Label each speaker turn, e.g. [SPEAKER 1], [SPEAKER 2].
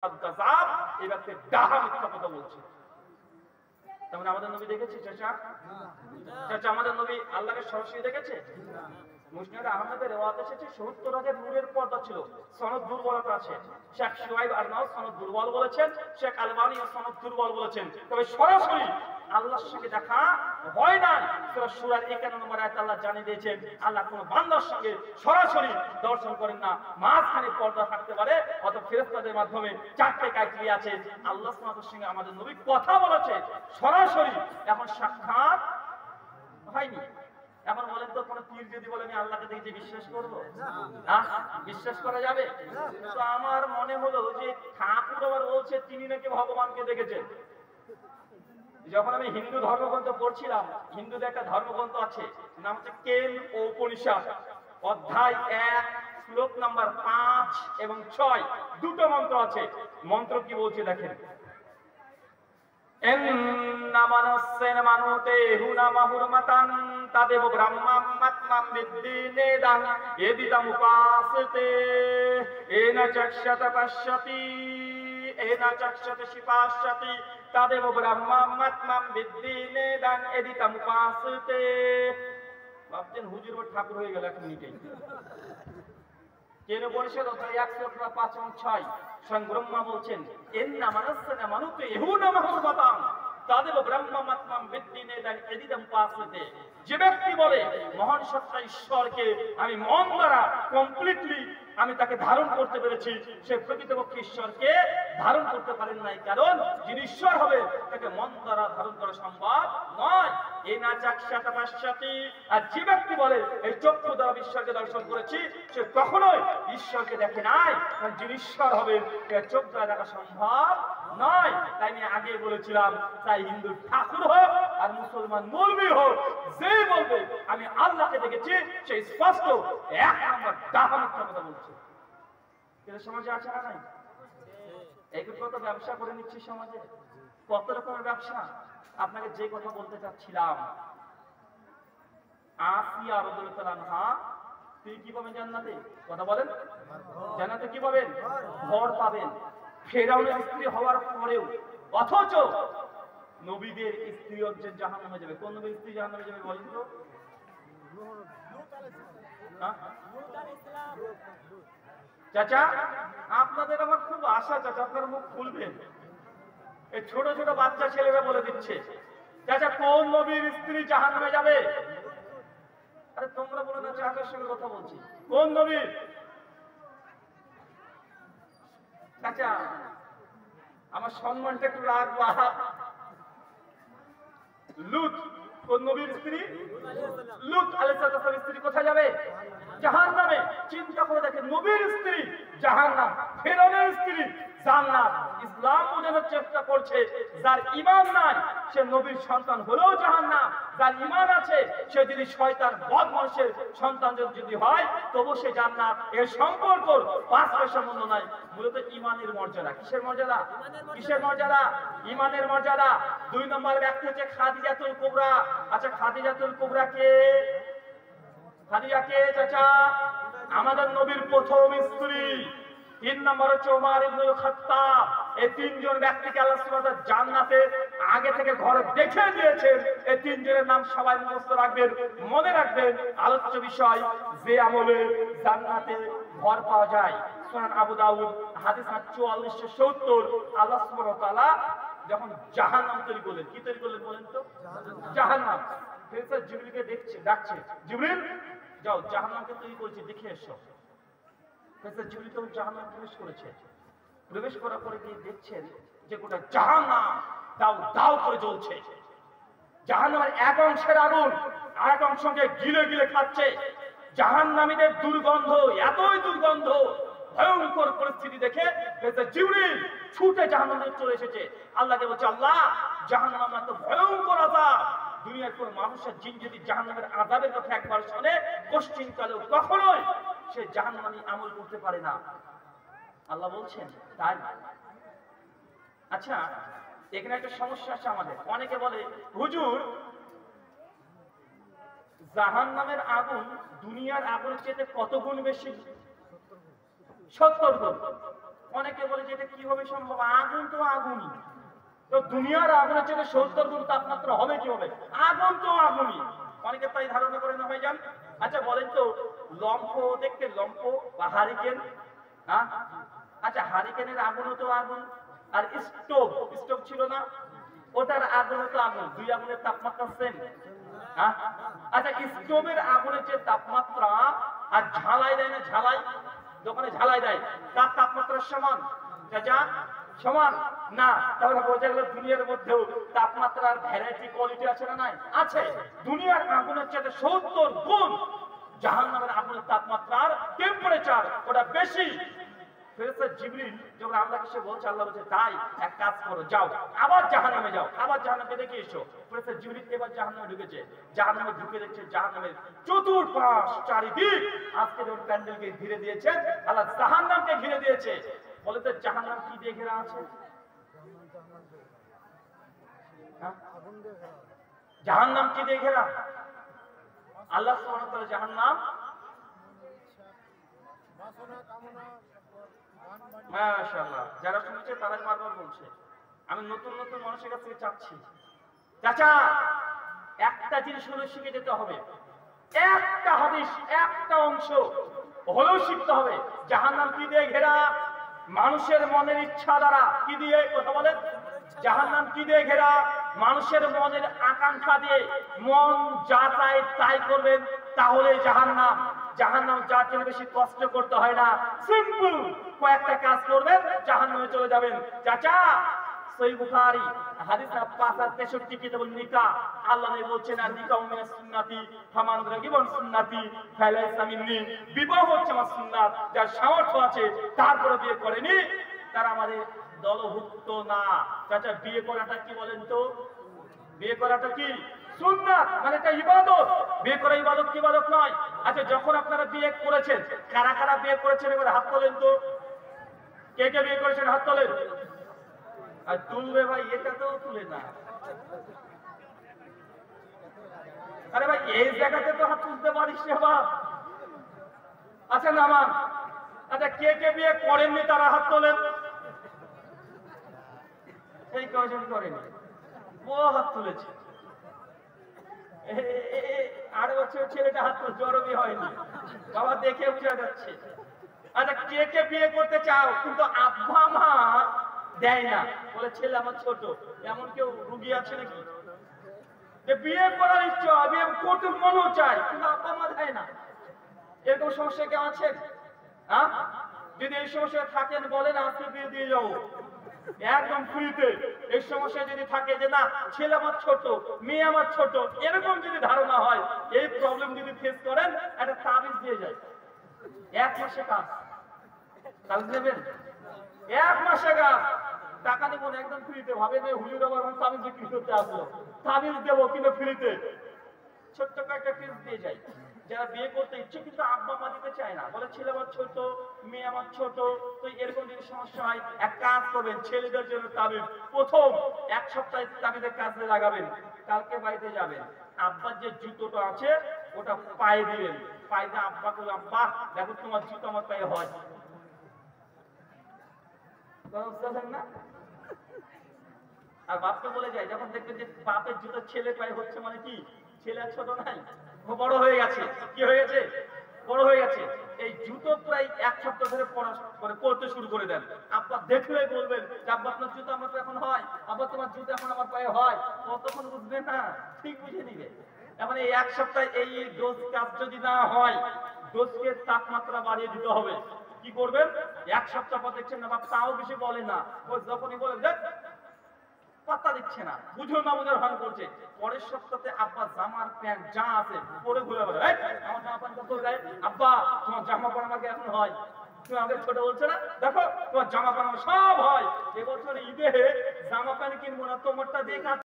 [SPEAKER 1] কাযাব, এই ব্যক্তি ডাহা মিথ্যা কথা বলছে। তেমন আমাদের নবী দেখেছে চাচা? চাচা আমাদের নবী আল্লাহকে সরাসরি দেখেছে? মুসনাদ আহমদের রিওয়ায়াত এসেছে ৭০,০০০ নূরের পর্দা ছিল, সনদ দুর্বলতা আছে। শেখ শুআইব আরনাউত সনদ দুর্বল বলেছেন, শেখ আলবানী সনদ দুর্বল বলেছেন। তবে সরাসরি আল্লাহর সঙ্গে দেখা হয় না। সূরা সূরার ৫১ নম্বর আয়াতে আল্লাহ জানিয়ে দিয়েছেন আল্লাহ কোন বান্দার সঙ্গে সরাসরি দর্শন করেন না, মাঝখানে পর্দা থাকতে পারে, অত ফেরেশতাদের মাধ্যমে চারটে ক্রাইটেরিয়া আছে। আল্লাহ সুবহানাহু ওয়া তাআলার সঙ্গে আমাদের নবী কথা বলেছে সরাসরি, এখন সাক্ষাৎ হয়নি। এখন বলেন তো কোন পীর যদি বলে আমি আল্লাহকে দেখে বিশ্বাস করবো? না, বিশ্বাস করা যাবে? তো আমার মনে হলো যে ঠাকুর আবার বলছে তিনি নাকি ভগবানকে দেখেছেন। যখন আমি হিন্দু ধর্মগ্রন্থ পড়ছিলাম, হিন্দুদের একটা ধর্মগ্রন্থ আছে, নাম হচ্ছে কেন উপনিষদ, অধ্যায় ১ শ্লোক নাম্বার ৫ এবং ৬, দুটো মন্ত্র আছে। মন্ত্র কি বলছে দেখেন, এন্নামানসেন মানুতে হুনামাহুরমাতান তাদেব ব্রহ্মাত্মাম বিদ্দিনেদাং এদিতাম উপাসতে এনা চক্ষত পশ্যতি এনা চক্ষত শিপাশ্যতি তাদেব ব্রহ্মাত্মাম বিদ্দিনেদাং এদিতাম উপাসতে। ভাবছেন হুজুর ঠাকুর হয়ে গেল এক মিনিটেই। কেন পরিষদ অধ্যায় ১ শ্লোক ৫ এবং ৬ স্বয়ং ব্রহ্মা বলছেন এন্নামানসেন মানুতে হুনামাহুরমাতান তাদেব ব্রহ্মাত্মাম বিদ্দিনেদাং এদিতাম উপাসতে। যে ব্যক্তি বলে মহান সত্তা ঈশ্বরকে আমি মন দ্বারা কমপ্লিটলি আমি তাকে ধারণ করতে পেরেছি, সে প্রকৃতপক্ষে ঈশ্বরকে ধারণ করতে পারেন নাই, কারণ যিনি ঈশ্বর হবে তাকে মন দ্বারা ধারণ করা সম্ভব নয়। এই না চাক্ষাত পাশ্চাতি, আর যে ব্যক্তি বলে এই চক্ষু দ্বারা ঈশ্বরকে দর্শন করেছি, সে কখনোই ঈশ্বরকে দেখে নাই, কারণ যিনি ঈশ্বর হবে চোখ দ্বারা দেখা সম্ভব নয়। তাই আমি আগে বলেছিলাম, তাই হিন্দু ঠাকুর হোক আর মুসলমান মৌলবি হোক, যে বলবে আমি আল্লাহকে দেখেছি সে স্পষ্ট ১ নম্বর ডাহা মিথ্যা কথা বলছে। কিন্তু সমাজে আছে না নাই? এই কত ব্যবসা করে নিচ্ছি সমাজে, কত রকমের ব্যবসা। আপনাকে যে কথা বলতে চাচ্ছিলাম, আসিয়া রাদিয়াল্লাহু আনহা তিনি কি পাবেন জান্নাতে? কথা বলেন, জান্নাতে কি পাবেন? ঘর পাবেন। ফেরাউনের স্ত্রী হওয়ার পরেও, অথচ নবীদের স্ত্রী হচ্ছে জাহান্নামে যাবে। কোন নবীর স্ত্রী জাহান্নামে যাবে বলেন তো? চাচা আপনাদের আমার খুব আশা, চাচা আপনার মুখ খুলবেন। এই ছোট ছোট বাচ্চা ছেলেরা বলে দিচ্ছে চাচা কোন নবীর স্ত্রী জাহান্নামে যাবে? আরে তোমরা বলে না, চাচার সঙ্গে কথা বলছি, কোন নবীর? চাচা আমার সম্মানটা একটু রাখবা। লূত কোন নবীর স্ত্রী? লূত আলাইহিস সালামের স্ত্রী কোথায় যাবে? জাহান্নামে। চিন্তা করে দেখেন, নবীর স্ত্রী জাহান্নাম, ফেরাউনের স্ত্রী জান্নাত। ইসলাম বোঝানোর চেষ্টা করছে যার ঈমান নাই সে নবীর সন্তান হলেও জাহান্নাম, যার ঈমান আছে সে যদি শয়তান বদমাশের সন্তান যদি হয় তবু সে জান্নাত। এর সম্পর্ক ৫ পয়সা মূল্য নাই। মূলত ঈমানের মর্যাদা। কিসের মর্যাদা? কিসের মর্যাদা? ঈমানের মর্যাদা। ২ নম্বর ব্যক্তি হচ্ছে খাদিজাতুল কুবরা। আচ্ছা খাদিজাতুল কুবরা কে? খাদিজা কে চাচা? আমাদের নবীর প্রথম স্ত্রী। ৩ নম্বর হচ্ছে ওমর ইবনুল খাত্তাব। এই ৩ জন ব্যক্তিকে আল্লাহ সুবহানাহু ওয়া তাআলা জান্নাতে আগে থেকে ঘরে দেখে দিয়েছেন। এই ৩ জনের নাম সবাই মুখস্থ রাখবেন, মনে রাখবেন। আলোচ্য বিষয়, যে আমলে জান্নাতে ঘর পাওয়া যায়। সুনান আবু দাউদ হাদিস ৪৪৭০। আল্লাহ সুবহানাহু ওয়া তাআলা যখন জাহান্নাম তৈরি করলেন, কি তৈরি করলেন বলেন তো? জাহান্নাম। ফেরেশতা জিবরিলকে ডাকছে, জিবরিল যাও জাহান্নামকে তৈরি করেছি, দেখে এসো। ফেরেশতা জিবরিল তখন জাহান্নামে প্রবেশ করেছে। প্রবেশ করার পরে গিয়ে দেখছেন যে গোটা জাহান্নাম দাউ দাউ করে জ্বলছে। জাহান্নামের এক অংশের আগুন আরেক অংশকে গিলে গিলে খাচ্ছে। জাহান্নামীদের দুর্গন্ধ, এতই দুর্গন্ধ, ভয়ঙ্কর পরিস্থিতি দেখে ফেরেশতা জিবরিল ছুটে জাহান্নামে চলে এসেছে। আল্লাহকে বলছে, আল্লাহ জাহান্নাম এত ভয়ঙ্কর আযাব, দুনিয়ার কোন মানুষের জিন যদি জাহান্নামের আযাবের কথা একবার শুনে কোশ্চিন কালেও কখনোই সে জাহান্নামী আমল করতে পারে না। আল্লাহ বলছেন তাই। আচ্ছা এখানে একটা সমস্যা আছে আমাদের। অনেকে বলে হুজুর জাহান্নামের আগুন দুনিয়ার আগুনের চেয়ে কত গুণ বেশি? ৭০ গুণ। অনেকে বলে যে এটা কিভাবে সম্ভব, আগুন তো আগুনই, তো দুনিয়ার আগুনের চেয়ে 70 গুণ তাপমাত্রা হবে কি হবে, আগুন তো আগুনই। অনেকে তাই ধারণা করে না ভাইজান। আচ্ছা বলেন তো, লম্ফ দেখতে, লম্ফ বা হারিকেন, হ্যাঁ, আচ্ছা হারিকেনের আগুনও তো আগুন, আর স্টোভ, স্টোভ ছিল না, ওটার আগুনও তো আগুন, দুই আগুনের তাপমাত্রা সেম। হ্যাঁ, আচ্ছা স্টোভের আগুনের যে তাপমাত্রা আর ঝালাই দেয় না, ঝালাই, দোকানে ঝালাই দেয়, তার তাপমাত্রা সমান, যা সমান না। তাহলে বোঝা গেল দুনিয়ার মধ্যেও তাপমাত্রার ভ্যারাইটি কোয়ালিটি আছে না নাই? আছে। দুনিয়ার আগুনের চেয়ে 70 গুণ জাহান্নামের আগুনের তাপমাত্রার টেম্পারেচার ওটা বেশি। ফেরেশতা জিবরিল যখন আল্লাহকে সে বলছে, আল্লাহ বলছে তাই এক কাজ করো, যাও আবার জাহান্নামে যাও, আবার জাহান্নামে দেখে এসো। ফেরেশতা জিবরিল এবার জাহান্নামে ঢুকেছে, জাহান্নামে ঢুকে দেখছে জাহান্নামের চতুর্পাশ চারিদিক আজকে যখন প্যান্ডেলকে ঘিরে দিয়েছে, আল্লাহ জাহান্নামকে ঘিরে দিয়েছে। বলে তো জাহান্নাম কি দিয়ে ঘেরা আছে? জাহান্নাম কি দিয়ে ঘেরা? আল্লাহ সুবহানাহু ওয়া তাআলা জাহান্নাম, মাশাআল্লাহ, যারা শুনছে তারাই বারবার বলছে। আমি নতুন নতুন মানুষের কাছে চাচ্ছি, চাচা একটা জিনিস হলো শিখে যেতে হবে, একটা হাদিস, একটা অংশ হলেও শিখতে হবে। জাহান্নাম কি দিয়ে ঘেরা? মানুষের মনের ইচ্ছা দ্বারা। কি দিয়ে? কথা বলেন। জাহান্নাম কি দিয়ে ঘেরা? মানুষের মনের আকাঙ্ক্ষা দিয়ে। মন যা চায় তাই করবেন, তাহলে জাহান্নাম। জাহান্নাম যার জন্য বেশি কষ্ট করতে হয় না, সিম্পল কয়েকটা কাজ করবেন, জাহান্নামে চলে যাবেন। চাচা সহিহ বুখারী হাদিস ৫৬৩ কিতাবুন নিকাহ, আল্লাহ নবী বলছেন আর নিকাহ মিনাস সুন্নতি ফামান রাগিবান সুন্নতি ফালাইসা মিন্নি। বিবাহ হচ্ছে আমার সুন্নাত, যার সামর্থ্য আছে তারপরে বিয়ে করেনি তারা আমাদের দলভুক্ত না। চাচা বিয়ে করাটা কি বলেন তো? বিয়ে করাটা কি? সুন্নাত, মানে এটা ইবাদত। বিয়ে করা ইবাদত কি ইবাদত নয়? আচ্ছা যখন আপনারা বিয়ে করেছেন, কারা কারা বিয়ে করেছেন এবার হাত তোলেন তো। কে কে বিয়ে করেছেন হাত তোলেন। আর তুলবে ভাই, এটা তো তুলে না। আরে ভাই এই জায়গাতে তো হাত তুলতে পারিস না বাপ। আচ্ছা নামান। আচ্ছা কে কে বিয়ে করেননি তারা হাত তোলেন। এই কয়জন করেনি? ও হাত তুলেছে। 8 বছর ছেলেটা হাত তুলছে, জরবি হয়নি বাবা, দেখে বোঝা যাচ্ছে। আচ্ছা কে কে বিয়ে করতে চাও কিন্তু আব্বা মা দেয় না, বলে ছেলে আমার ছোট, এমন কেউ রুগী আছে নাকি? যে বিয়ে করার ইচ্ছা, বিয়ে করতে মনও চায় কিন্তু আব্বা মা দেয় না, এরকম সমস্যা কেউ আছেন? হ্যাঁ, যদি এই সমস্যা থাকেন বলেন, আজকে বিয়ে দিয়ে যাবো একদম ফ্রিতে। এই সমস্যা যদি থাকে যে না ছেলে আমার ছোট, মেয়ে আমার ছোট, এরকম যদি ধারণা হয়, এই প্রবলেম যদি ফেস করেন, একটা তাবিজ দিয়ে যায়, 1 মাসে কাজ। তাবিজ নেবেন 1 মাসে কাজ, টাকা দেবো না, একদম ফ্রিতে। ভাবে যে হুজুর আমার তাবিজ বিক্রি করতে আসলো, তাবিজ দেবো কিন্তু ফ্রিতে। ছোট্ট কয়েকটা টিপস দিয়ে যায়। যারা বিয়ে করতে ইচ্ছে কিন্তু আব্বা মা দিতে চায় না, বলে ছেলে আমার ছোট, মেয়ে আমার ছোট, তো এরকম যদি সমস্যা হয় এক কাজ করবেন, ছেলেদের জন্য তাবিজ প্রথম 1 সপ্তাহ তাবিজের কাজে লাগাবেন। কালকে বাড়িতে যাবেন, আব্বার যে জুতোটা আছে ওটা পায়ে দিবেন, পায়ে দিয়ে আব্বা করলাম, আব্বা দেখো তোমার জুতো আমার পায়ে হয় না। আর বাপকে বলে যায়, যখন দেখবেন যে বাপের জুতো ছেলে পায়ে হচ্ছে, মানে কি ছেলে আর ছোট নাই, ও বড় হয়ে গেছে। কি হয়ে গেছে? বড় হয়ে গেছে। এই জুতো প্রায় 1 সপ্তাহ ধরে পড়তে শুরু করে দেন। আব্বা দেখলেই বলবেন যে আব্বা আপনার জুতো আমার এখন হয়, আব্বা তোমার জুতো এখন আমার পায়ে হয়। কতক্ষণ বুঝবে না, ঠিক বুঝে নিবে। এখন এই 1 সপ্তাহে এই ডোজ কাজ যদি না হয়, ডোজকে তাপমাত্রা বাড়িয়ে দিতে হবে। কি করবেন? 1 সপ্তাহ পর দেখছেন না বাপ তাও বেশি বলে না, ও যখনই বলে দেখ পাত্তা দিচ্ছে না, বুঝো না বুঝার ভান করছে। পরের সপ্তাহে আব্বা জামার প্যান্ট যা আছে পরে ঘুরে বলে আমার জামা প্যান্ট কত গায়ে, আব্বা তোমার জামা প্যান্ট আমাকে এখন হয়, তুমি আমাকে ছোট বলছো না, দেখো তোমার জামা প্যান্ট সব হয়। এবছর ঈদে জামা প্যান্ট কিনবো না, তোমারটা দিয়ে